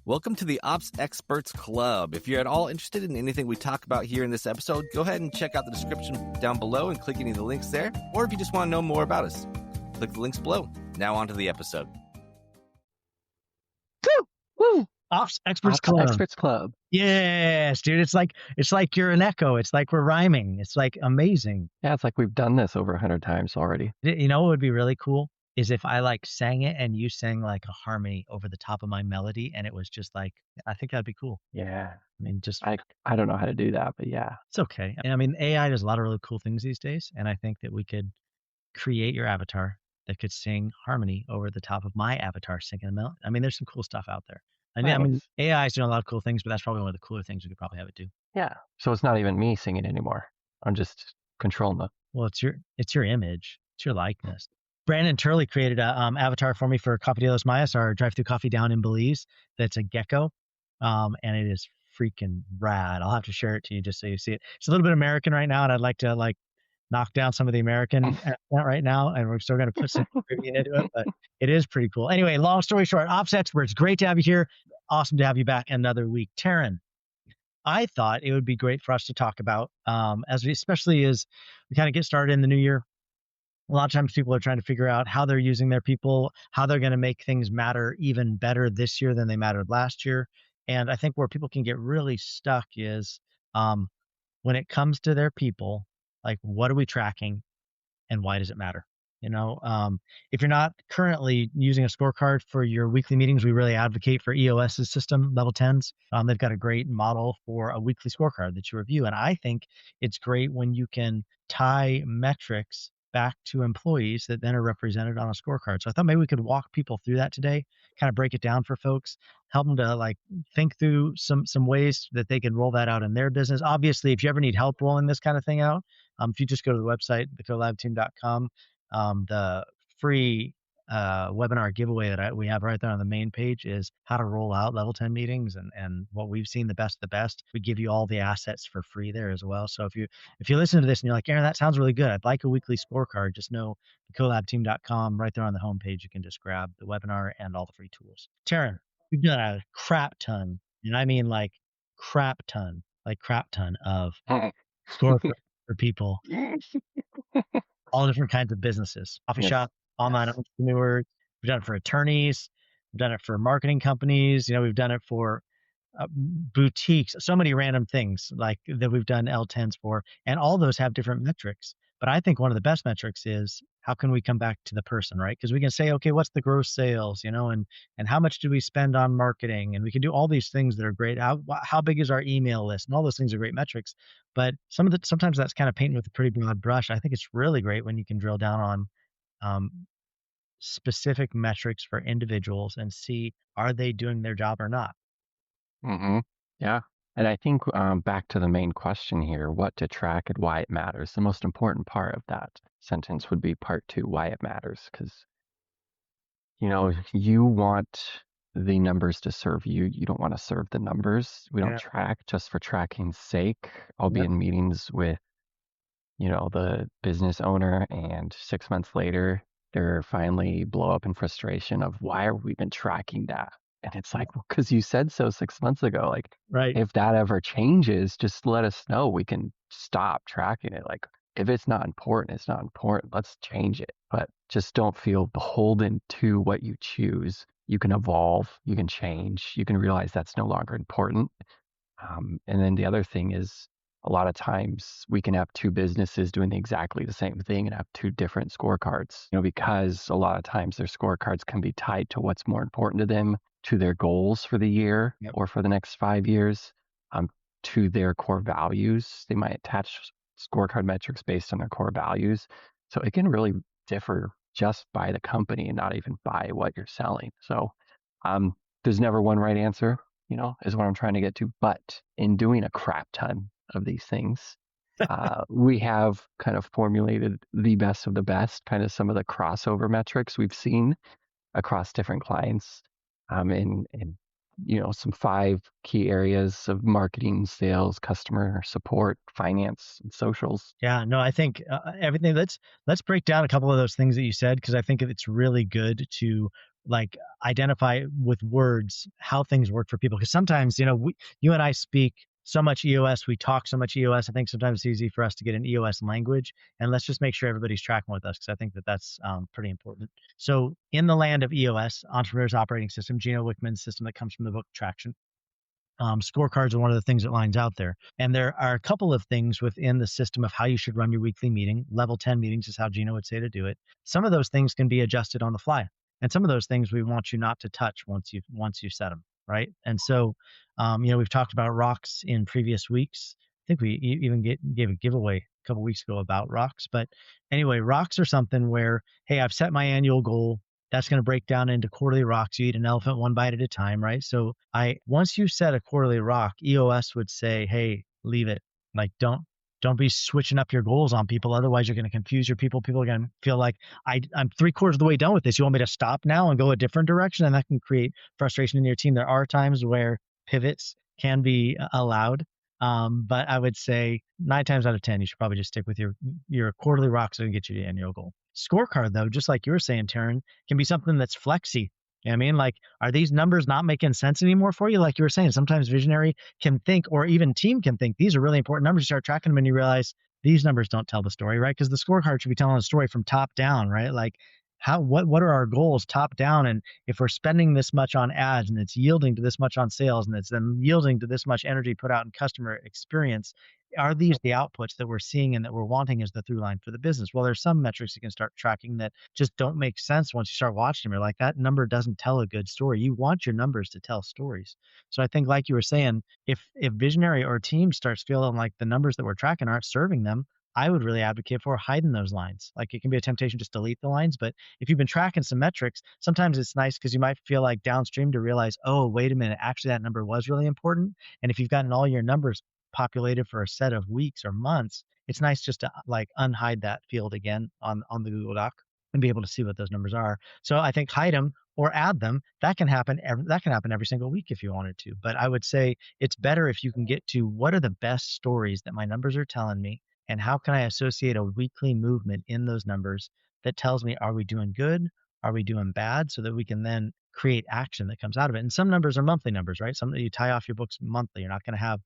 Welcome to the Ops Experts Club. If you're at all interested in anything we talk about here in this episode, go ahead and check out the description down below and click any of the links there. Or if you just want to know more about us, click the links below. Now on to the episode. Woo! Ops Experts Club. Experts Club. Yes, dude. It's like you're an echo. It's like we're rhyming. It's like amazing. Yeah, it's like we've done this over 100 times already. You know what would be really cool is if I like sang it and you sang like a harmony over the top of my melody, and it was just like, I think that'd be cool. Yeah. I mean, just I don't know how to do that, but yeah. It's okay. I mean, AI does a lot of really cool things these days, and I think that we could create your avatar that could sing harmony over the top of my avatar singing a melody. I mean, there's some cool stuff out there. I mean, AI is doing a lot of cool things, but that's probably one of the cooler things we could probably have it do. Yeah. So it's not even me singing anymore. I'm just controlling the. Well, it's your image. It's your likeness. Brandon Turley created a avatar for me for Coffee de los Mayas, our drive-through coffee down in Belize. That's a gecko, and it is freaking rad. I'll have to share it to you just so you see it. It's a little bit American right now, and I'd like to knock down some of the American accent right now, and we're still going to put some Caribbean into it, but it is pretty cool. Anyway, long story short, Ops Experts, great to have you here. Awesome to have you back another week. Terryn, I thought it would be great for us to talk about, especially as we kind of get started in the new year. A lot of times people are trying to figure out how they're using their people, how they're going to make things matter even better this year than they mattered last year. And I think where people can get really stuck is when it comes to their people, like, what are we tracking and why does it matter? If you're not currently using a scorecard for your weekly meetings, we really advocate for EOS's system, Level 10s. They've got a great model for a weekly scorecard that you review. And I think it's great when you can tie metrics back to employees that then are represented on a scorecard. So I thought maybe we could walk people through that today, kind of break it down for folks, help them to think through some ways that they can roll that out in their business. Obviously, if you ever need help rolling this kind of thing out, if you just go to the website, thecollabteam.com, the free webinar giveaway that we have right there on the main page is how to roll out level 10 meetings and what we've seen, the best of the best. We give you all the assets for free there as well. So if you listen to this and you're like, Aaron, that sounds really good, I'd like a weekly scorecard, just know thecollabteam.com, right there on the homepage, you can just grab the webinar and all the free tools. Terryn, we've done a crap ton, and I mean crap ton of scorecards for people. All different kinds of businesses, coffee shop, online entrepreneurs. We've done it for attorneys. We've done it for marketing companies. We've done it for boutiques, so many random things like that we've done L10s for. And all those have different metrics. But I think one of the best metrics is how can we come back to the person, right? Because we can say, okay, what's the gross sales, and how much do we spend on marketing? And we can do all these things that are great. How big is our email list? And all those things are great metrics. But sometimes that's kind of painted with a pretty broad brush. I think it's really great when you can drill down on specific metrics for individuals and see, are they doing their job or not? Mm-hmm. Yeah. And I think back to the main question here, what to track and why it matters. The most important part of that sentence would be part 2, why it matters. Because, you want the numbers to serve you. You don't want to serve the numbers. We don't track just for tracking's sake. I'll be in meetings with, the business owner, and 6 months later, they're finally blow up in frustration of why have we been tracking that? And it's like, well, because you said so 6 months ago. Right. If that ever changes, just let us know. We can stop tracking it. If it's not important, it's not important. Let's change it. But just don't feel beholden to what you choose. You can evolve. You can change. You can realize that's no longer important. And then the other thing is, a lot of times we can have 2 businesses doing exactly the same thing and have 2 different scorecards, because a lot of times their scorecards can be tied to what's more important to them, to their goals for the year or for the next 5 years, to their core values. They might attach scorecard metrics based on their core values. So it can really differ just by the company and not even by what you're selling. So there's never one right answer, is what I'm trying to get to. But in doing a crap ton of these things, we have kind of formulated the best of the best, kind of some of the crossover metrics we've seen across different clients. And some 5 key areas of marketing, sales, customer support, finance, and socials. Yeah, no, I think everything. Let's break down a couple of those things that you said, because I think it's really good to like identify with words how things work for people. Because sometimes, you and I speak so much EOS, we talk so much EOS. I think sometimes it's easy for us to get an EOS language, and let's just make sure everybody's tracking with us, because I think that that's pretty important. So in the land of EOS, Entrepreneur's Operating System, Gino Wickman's system that comes from the book Traction, scorecards are one of the things that lines out there. And there are a couple of things within the system of how you should run your weekly meeting. Level 10 meetings is how Gino would say to do it. Some of those things can be adjusted on the fly. And some of those things we want you not to touch once you set them, right? And so, we've talked about rocks in previous weeks. I think we even gave a giveaway a couple weeks ago about rocks. But anyway, rocks are something where, hey, I've set my annual goal. That's going to break down into quarterly rocks. You eat an elephant one bite at a time, right? So once you set a quarterly rock, EOS would say, hey, leave it. Like, don't be switching up your goals on people. Otherwise, you're going to confuse your people. People are going to feel like I'm 3/4 of the way done with this. You want me to stop now and go a different direction? And that can create frustration in your team. There are times where pivots can be allowed. But I would say 9 times out of 10, you should probably just stick with your quarterly rocks so it can get you to the annual goal. Scorecard, though, just like you were saying, Terryn, can be something that's flexy. You know what I mean? Like, are these numbers not making sense anymore for you? Like you were saying, sometimes visionary can think, or even team can think, these are really important numbers. You start tracking them and you realize these numbers don't tell the story, right? Because the scorecard should be telling a story from top down, right? Like, what are our goals top down? And if we're spending this much on ads and it's yielding to this much on sales and it's then yielding to this much energy put out in customer experience, are these the outputs that we're seeing and that we're wanting as the through line for the business? Well, there's some metrics you can start tracking that just don't make sense once you start watching them. You're like, that number doesn't tell a good story. You want your numbers to tell stories. So I think, like you were saying, if visionary or team starts feeling like the numbers that we're tracking aren't serving them, I would really advocate for hiding those lines. Like, it can be a temptation just delete the lines, but if you've been tracking some metrics, sometimes it's nice because you might feel like downstream to realize, oh, wait a minute, actually that number was really important. And if you've gotten all your numbers populated for a set of weeks or months, it's nice just to like unhide that field again on the Google Doc and be able to see what those numbers are. So I think hide them or add them. That can happen every single week if you wanted to. But I would say it's better if you can get to what are the best stories that my numbers are telling me, and how can I associate a weekly movement in those numbers that tells me, are we doing good? Are we doing bad? So that we can then create action that comes out of it. And some numbers are monthly numbers, right? Some that you tie off your books monthly. You're not going to have,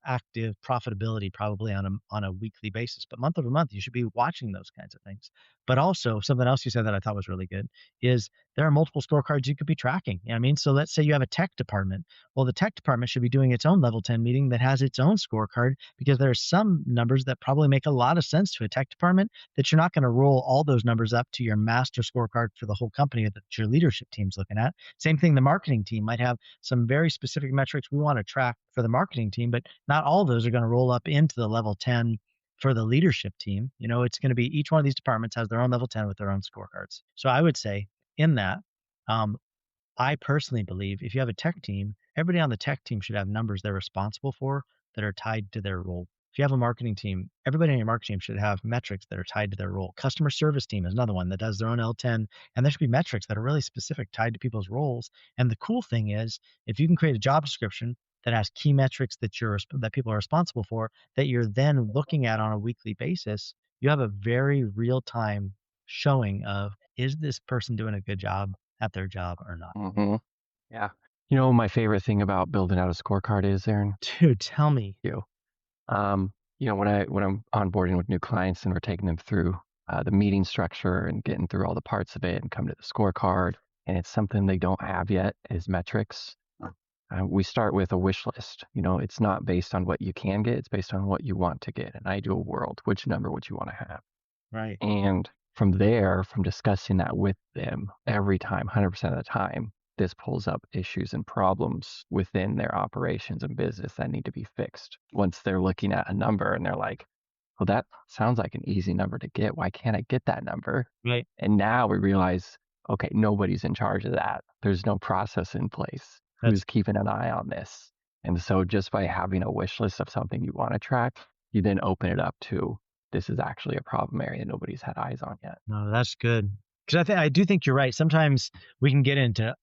active profitability probably on a weekly basis, but month over month, you should be watching those kinds of things. But also something else you said that I thought was really good is there are multiple scorecards you could be tracking. You know what I mean? So let's say you have a tech department. Well, the tech department should be doing its own level 10 meeting that has its own scorecard, because there are some numbers that probably make a lot of sense to a tech department that you're not going to roll all those numbers up to your master scorecard for the whole company that your leadership team's looking at. Same thing, the marketing team might have some very specific metrics we want to track for the marketing team, but not all of those are going to roll up into the level 10 for the leadership team. It's going to be each one of these departments has their own level 10 with their own scorecards. So I would say in that, I personally believe if you have a tech team, everybody on the tech team should have numbers they're responsible for that are tied to their role. If you have a marketing team, everybody on your marketing team should have metrics that are tied to their role. Customer service team is another one that does their own L10, and there should be metrics that are really specific tied to people's roles. And the cool thing is, if you can create a job description that has key metrics that people are responsible for, that you're then looking at on a weekly basis, you have a very real time showing of, is this person doing a good job at their job or not? Mm-hmm. Yeah. My favorite thing about building out a scorecard is, Aaron. Dude, tell me. When I'm onboarding with new clients and we're taking them through the meeting structure and getting through all the parts of it and come to the scorecard, and it's something they don't have yet is metrics. We start with a wish list. It's not based on what you can get, it's based on what you want to get. An ideal world, which number would you want to have? Right. And from there, from discussing that with them every time, 100% of the time, this pulls up issues and problems within their operations and business that need to be fixed. Once they're looking at a number and they're like, well, that sounds like an easy number to get. Why can't I get that number? Right. And now we realize, okay, nobody's in charge of that. There's no process in place. Who's keeping an eye on this? And so just by having a wish list of something you want to track, you then open it up to, this is actually a problem area nobody's had eyes on yet. No, that's good. Because I do think you're right. Sometimes we can get into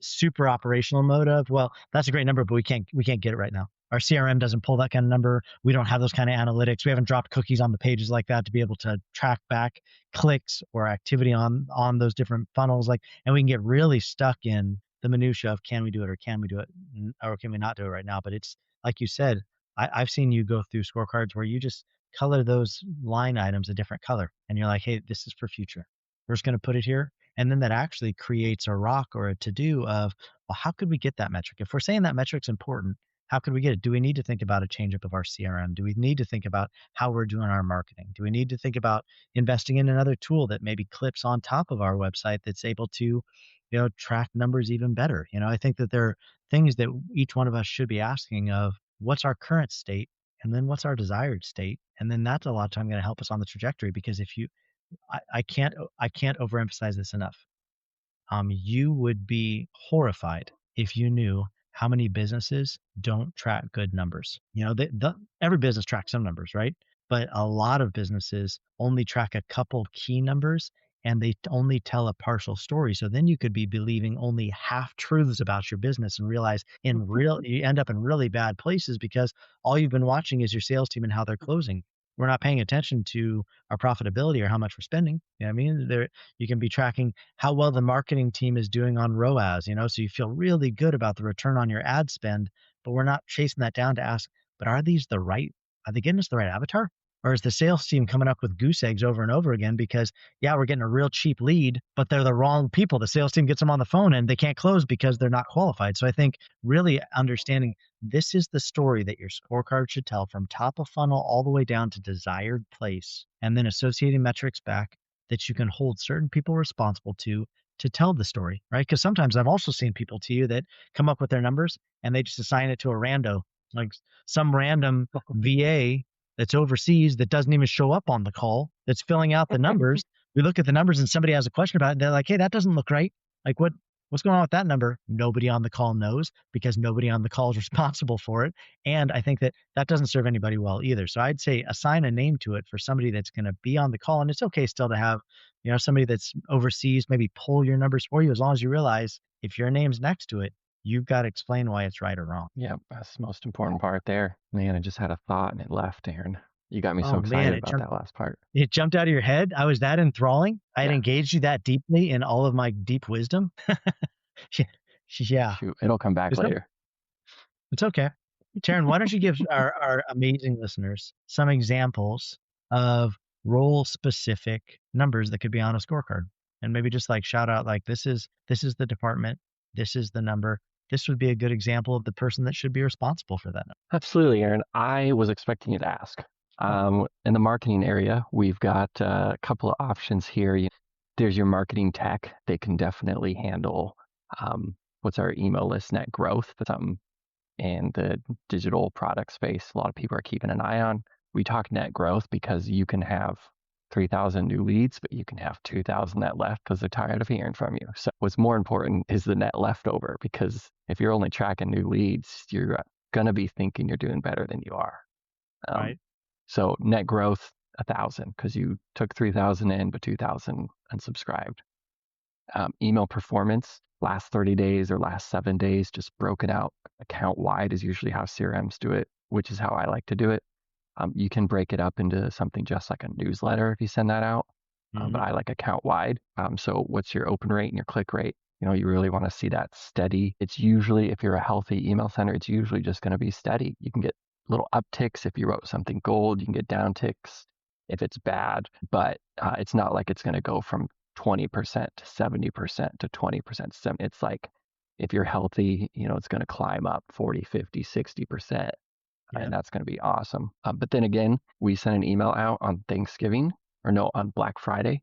super operational mode of, well, that's a great number, but we can't get it right now. our CRM doesn't pull that kind of number. We don't have those kind of analytics. We haven't dropped cookies on the pages like that to be able to track back clicks or activity on those different funnels. Like, and we can get really stuck in the minutia of can we do it or can we do it or can we not do it right now? But it's like you said, I've seen you go through scorecards where you just color those line items a different color, and you're like, hey, this is for future. We're just going to put it here. And then that actually creates a rock or a to-do of, well, how could we get that metric? If we're saying that metric's important, how could we get it? Do we need to think about a change up of our CRM? Do we need to think about how we're doing our marketing? Do we need to think about investing in another tool that maybe clips on top of our website that's able to, track numbers even better? I think that there are things that each one of us should be asking of what's our current state and then what's our desired state. And then that's a lot of time going to help us on the trajectory, because if you, I can't overemphasize this enough. You would be horrified if you knew how many businesses don't track good numbers. Every business tracks some numbers, right? But a lot of businesses only track a couple key numbers, and they only tell a partial story. So then you could be believing only half truths about your business and realize you end up in really bad places because all you've been watching is your sales team and how they're closing. We're not paying attention to our profitability or how much we're spending. You know what I mean? You can be tracking how well the marketing team is doing on ROAS, so you feel really good about the return on your ad spend, but we're not chasing that down to ask, but are they getting us the right avatar? Or is the sales team coming up with goose eggs over and over again because, yeah, we're getting a real cheap lead, but they're the wrong people. The sales team gets them on the phone and they can't close because they're not qualified. So I think really understanding this is the story that your scorecard should tell from top of funnel all the way down to desired place, and then associating metrics back that you can hold certain people responsible to tell the story, right? Because sometimes I've also seen people to you that come up with their numbers and they just assign it to a rando, like some random VA that's overseas that doesn't even show up on the call, that's filling out the numbers. We look at the numbers and somebody has a question about it. They're like, hey, that doesn't look right. Like what's going on with that number? Nobody on the call knows because nobody on the call is responsible for it. And I think that doesn't serve anybody well either. So I'd say assign a name to it for somebody that's going to be on the call. And it's okay still to have, somebody that's overseas maybe pull your numbers for you, as long as you realize if your name's next to it, you've got to explain why it's right or wrong. Yeah, that's the most important part there. Man, I just had a thought and it left, Aaron. You got me so excited about that last part. It jumped out of your head. I was that enthralling. I had engaged you that deeply in all of my deep wisdom. Yeah. Shoot, it'll come back later. It's okay. Terryn, why don't you give our amazing listeners some examples of role-specific numbers that could be on a scorecard? And maybe just like shout out, like this is the department, this is the number. This would be a good example of the person that should be responsible for that number. Absolutely, Aaron. I was expecting you to ask. In the marketing area, we've got a couple of options here. There's your marketing tech. They can definitely handle what's our email list net growth. That's something in the digital product space a lot of people are keeping an eye on. We talk net growth because you can have 3,000 new leads, but you can have 2,000 net left because they're tired of hearing from you. So what's more important is the net leftover, because if you're only tracking new leads, you're going to be thinking you're doing better than you are. Right. So net growth, 1,000, because you took 3,000 in, but 2,000 unsubscribed. Email performance, last 30 days or last 7 days, just broken out account wide is usually how CRMs do it, which is how I like to do it. You can break it up into something just like a newsletter if you send that out, but I like account wide. So what's your open rate and your click rate? You really want to see that steady. It's usually, if you're a healthy email sender, it's usually just going to be steady. You can get little upticks if you wrote something gold. You can get downticks if it's bad, but it's not like it's going to go from 20% to 70% to 20%. It's like if you're healthy, it's going to climb up 40, 50, 60%. And that's going to be awesome. But then again, we sent an email out on on Black Friday.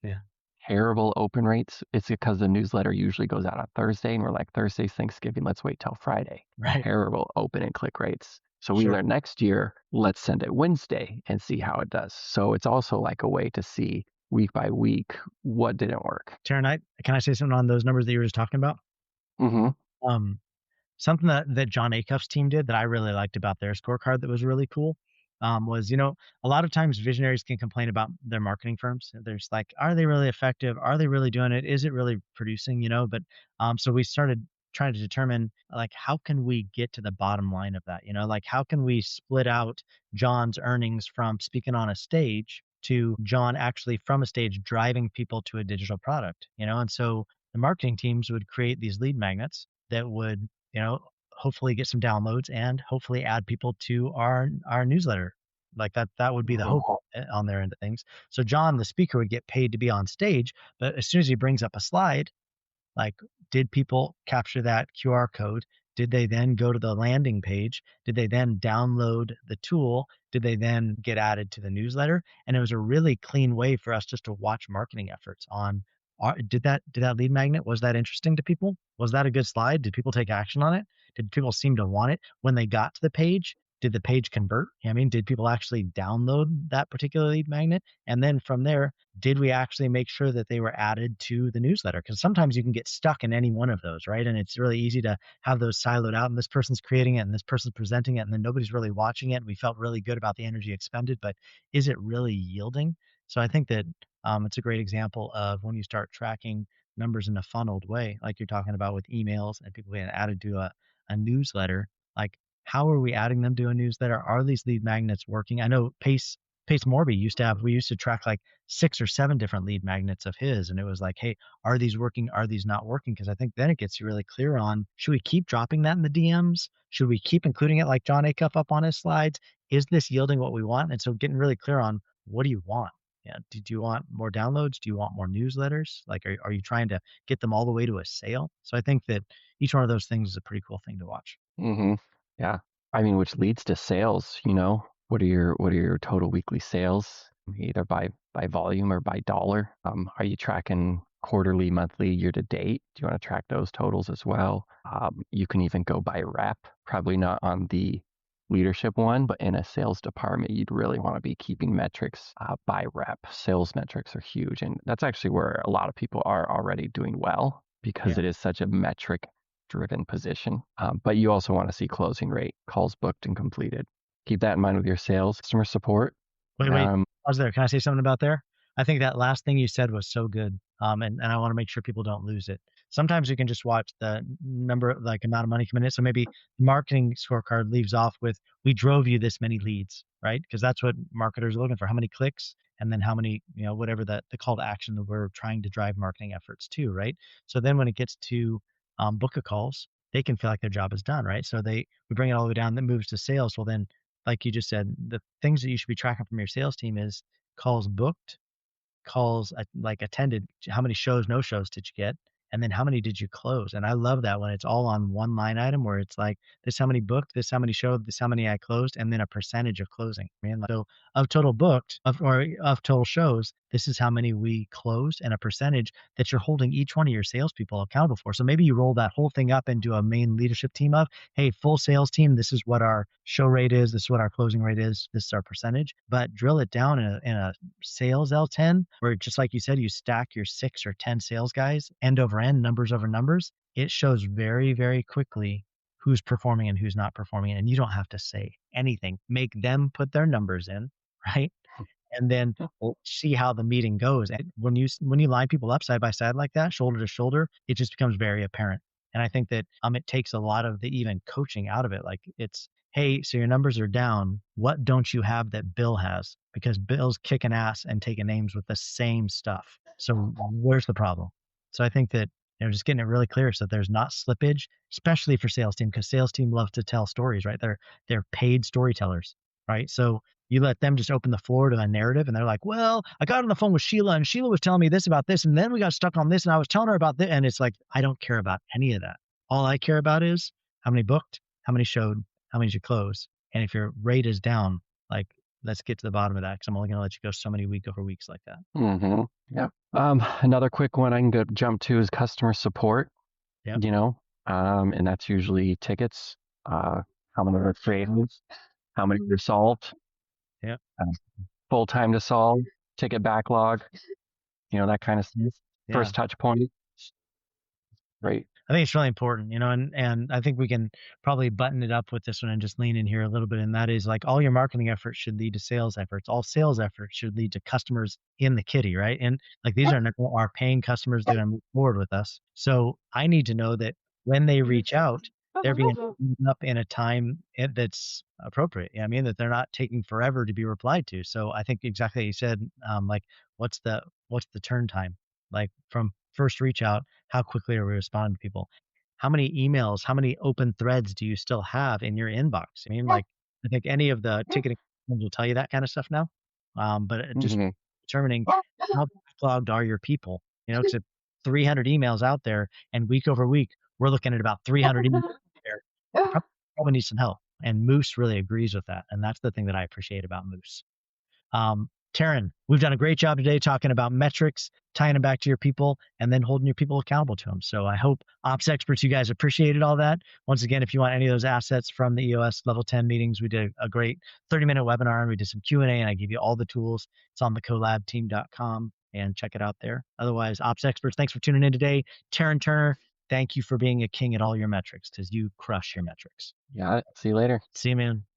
Yeah. Terrible open rates. It's because the newsletter usually goes out on Thursday, and we're like, Thursday's Thanksgiving, let's wait till Friday. Right. Terrible open and click rates. So we learned next year, let's send it Wednesday and see how it does. So it's also like a way to see week by week what didn't work. Terryn, can I say something on those numbers that you were just talking about? Mm-hmm. Something that John Acuff's team did that I really liked about their scorecard that was really cool was, a lot of times visionaries can complain about their marketing firms. They're just like, are they really effective? Are they really doing it? Is it really producing? But so we started trying to determine like how can we get to the bottom line of that, like how can we split out John's earnings from speaking on a stage to John actually from a stage driving people to a digital product, and so the marketing teams would create these lead magnets that would, hopefully get some downloads and hopefully add people to our newsletter. Like that would be the hope on their end of things. So John, the speaker, would get paid to be on stage, but as soon as he brings up a slide, like, did people capture that QR code? Did they then go to the landing page? Did they then download the tool? Did they then get added to the newsletter? And it was a really clean way for us just to watch marketing efforts on, did that lead magnet, was that interesting to people? Was that a good slide? Did people take action on it? Did people seem to want it when they got to the page? Did the page convert? I mean, did people actually download that particular lead magnet? And then from there, did we actually make sure that they were added to the newsletter? Because sometimes you can get stuck in any one of those, right? And it's really easy to have those siloed out, and this person's creating it and this person's presenting it, and then nobody's really watching it. And we felt really good about the energy expended, but is it really yielding? So I think that it's a great example of when you start tracking numbers in a funneled way, like you're talking about with emails and people getting added to a newsletter. Like, how are we adding them to a newsletter? Are these lead magnets working? I know Pace Morby we used to track like 6 or 7 different lead magnets of his. And it was like, hey, are these working? Are these not working? Because I think then it gets you really clear on, should we keep dropping that in the DMs? Should we keep including it like John Acuff up on his slides? Is this yielding what we want? And so getting really clear on, what do you want? Yeah. Do you want more downloads? Do you want more newsletters? Like, are you trying to get them all the way to a sale? So I think that each one of those things is a pretty cool thing to watch. Mm-hmm. Yeah. I mean, which leads to sales, what are your total weekly sales, either by volume or by dollar? Are you tracking quarterly, monthly, year to date? Do you want to track those totals as well? You can even go by rep, probably not on the leadership one, but in a sales department, you'd really want to be keeping metrics by rep. Sales metrics are huge. And that's actually where a lot of people are already doing well, because it is such a metric driven position. But you also want to see closing rate, calls booked and completed. Keep that in mind with your sales, customer support. Wait, pause there. Can I say something about there? I think that last thing you said was so good. And I want to make sure people don't lose it. Sometimes you can just watch the number, like amount of money coming in. So maybe the marketing scorecard leaves off with, we drove you this many leads, right? Because that's what marketers are looking for. How many clicks, and then how many, whatever the call to action that we're trying to drive marketing efforts to, right? So then when it gets to book of calls, they can feel like their job is done, right? So we bring it all the way down, that moves to sales. Well, then, like you just said, the things that you should be tracking from your sales team is calls booked, calls like attended, how many shows, no shows did you get? And then how many did you close? And I love that when it's all on one line item, where it's like, this how many booked, this how many showed, this how many I closed, and then a percentage of closing. Man, so of total booked, or of total shows, this is how many we closed, and a percentage that you're holding each one of your salespeople accountable for. So maybe you roll that whole thing up into a main leadership team of, hey, full sales team, this is what our show rate is, this is what our closing rate is, this is our percentage. But drill it down in a sales L10, where just like you said, you stack your 6 or 10 sales guys end over end, numbers over numbers. It shows very, very quickly who's performing and who's not performing. And you don't have to say anything. Make them put their numbers in, right? And then see how the meeting goes. And when you line people up side by side like that, shoulder to shoulder, it just becomes very apparent. And I think that it takes a lot of the even coaching out of it. Like, it's, hey, so your numbers are down. What don't you have that Bill has? Because Bill's kicking ass and taking names with the same stuff. So where's the problem? So I think that, just getting it really clear so there's not slippage, especially for sales team, because sales team loves to tell stories, right? They're paid storytellers, right? So you let them just open the floor to a narrative, and they're like, well, I got on the phone with Sheila, and Sheila was telling me this about this, and then we got stuck on this, and I was telling her about this. And it's like, I don't care about any of that. All I care about is how many booked, how many showed, how many did you close. And if your rate is down, like, let's get to the bottom of that, because I'm only going to let you go so many week over weeks like that. Mm-hmm. Yeah. Another quick one I can jump to is customer support. Yeah. And that's usually tickets, how many are created, how many are solved. Yeah. Full time to solve, ticket backlog, that kind of stuff. Yeah. First touch point. Right. I think it's really important, and I think we can probably button it up with this one and just lean in here a little bit. And that is, like, all your marketing efforts should lead to sales efforts. All sales efforts should lead to customers in the kitty, right? And like, these are our paying customers that are moving forward with us. So I need to know that when they reach out, they're being beaten up in a time that's appropriate. I mean, that they're not taking forever to be replied to. So I think exactly what you said, like what's the turn time? Like from first reach out, how quickly are we responding to people? How many emails, how many open threads do you still have in your inbox? I mean, like I think any of the ticketing will tell you that kind of stuff now. But just Mhm. determining how backlogged are your people. It's 300 emails out there, and week over week, we're looking at about 300 emails there. Probably need some help. And Moose really agrees with that. And that's the thing that I appreciate about Moose. Terryn, we've done a great job today talking about metrics, tying them back to your people, and then holding your people accountable to them. So I hope ops experts, you guys appreciated all that. Once again, if you want any of those assets from the EOS Level 10 meetings, we did a great 30-minute webinar, and we did some Q&A, and I give you all the tools. It's on the collabteam.com, and check it out there. Otherwise, ops experts, thanks for tuning in today. Terryn Turner, thank you for being a king at all your metrics, because you crush your metrics. Yeah. See you later. See you, man.